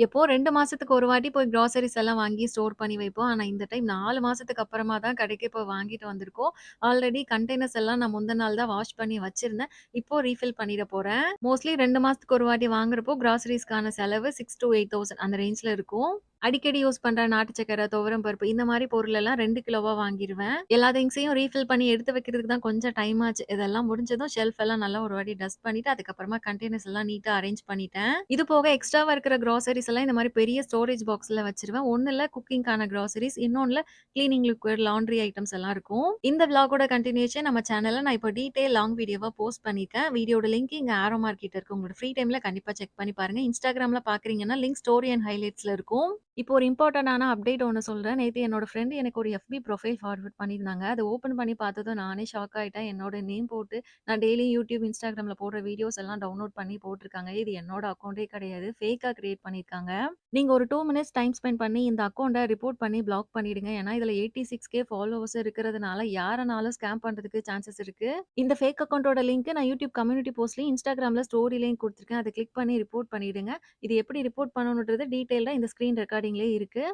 எப்போ 2 மாசத்துக்கு ஒரு வாட்டி போய் கிராசரிஸ் எல்லாம் வாங்கி ஸ்டோர் பண்ணி வைப்போம். ஆனா, இந்த டைம் 4 மாசத்துக்கு அப்புறமா தான் கடைக்கே போய் வாங்கிட்டு வந்திருக்கோம். ஆல்ரெடி கண்டெய்னர்ஸ் எல்லாம் நான் முந்தின நாள் தான் வாஷ் பண்ணி வச்சிருந்தேன். இப்போ ரீஃபில் பண்ணிட போறேன். மோஸ்ட்லி 2 மாசத்துக்கு ஒரு வாட்டி வாங்குறப்போ கிராசரிஸ்க்கான செலவு 6 டூ 8,000 அந்த ரேஞ்ச்ல இருக்கும். அடிக்கடி யூஸ் பண்ற நாட்டு சர்க்கரை, துவரம் பருப்பு இந்த மாரி பொருள் எல்லாம் 2 கிலோவா வாங்கிருவேன். எல்லா திங்ஸையும் ரீஃபில் பண்ணி எடுத்து வைக்கிறதுக்கு தான் கொஞ்சம் டைம் ஆச்சு. இதெல்லாம் முடிஞ்சதும் ஷெல்ஃப் எல்லாம் நல்லா ஒரு வாட்டி டஸ்ட் பண்ணிட்டு, அதுக்கப்புறமா கண்டெய்னர்ஸ் எல்லாம் நீட்டா அரேஞ்ச் பண்ணிட்டேன். இது போக எக்ஸ்ட்ராவா இருக்கிற கிராசரிஸ் எல்லாம் இந்த மாரி பெரிய ஸ்டோரேஜ் பாக்ஸ்ல வச்சுருவேன். ஒண்ணுல குக்கிங்க்கான கிராசரிஸ், இன்னொன்னுல கிளீனிங் லிக்விட், லாண்ட்ரி ஐட்டம்ஸ் எல்லாம் இருக்கும். இந்த விளாகோட கன்டினியூஷன் நம்ம சேனல்ல நான் இப்போ டீட்டெயில் லாங் வீடியோவா போஸ்ட் பண்ணியிருக்கேன். வீடியோட லிங்க் இங்க ஆரோ மார்க் கிட்ட இருக்கு. உங்களோட ஃப்ரீ டைம்ல கண்டிப்பா செக் பண்ணி பாருங்க. Instagramல பார்க்குறீங்கன்னா லிங்க் ஸ்டோரி அண்ட் ஹைலைட்ஸ்ல இருக்கும். இப்போ ஒரு இம்பார்ட்டன்டான அப்டேட் ஒண்ணு சொல்றேன். நேத்து என்னோட ஃப்ரெண்ட் எனக்கு ஒரு FB ப்ரொஃபைல் ஃபார்வர்ட் பண்ணியிருந்தாங்க. அத ஓப்பன் பண்ணி பார்த்ததும் நானே ஷாக் ஆயிட்டேன். என்னோட நேம் போட்டு நான் டெய்லியும் YouTube, Instagramல போடுற வீடியோஸ் எல்லாம் டவுன்லோட் பண்ணி போட்டுருக்காங்க. இது என்னோட அக்கவுண்டே கிடையாது. ஃபேக்கா கிரியேட் பண்ணியிருக்காங்க. நீங்க ஒரு 2 மினிட்ஸ் டைம் ஸ்பெண்ட் பண்ணி இந்த அக்கவுண்ட்ட ரிப்போர்ட் பண்ணி பிளாக் பண்ணிடுங்க. ஏன்னா, இதுல 86K ஃபாலோவர்ஸ் இருக்கிறதுனால யாரனாலும் ஸ்கேம் பண்றதுக்கு சான்சஸ் இருக்கு. இந்த ஃபேக் அக்கவுண்டோட லிங்க் நான் YouTube கம்யூனிட்டி போஸ்ட்லயும், Instagramல ஸ்டோரிலயும் குடுத்துருக்கேன். அத கிளிக் பண்ணி ரிப்போர்ட் பண்ணிடுங்க. இது எப்படி ரிப்போர்ட் பண்ணணும்ன்றது டீட்டெயில்டா இந்த ஸ்க்ரீன் ரெக்கார்டிங்லயே இருக்கு.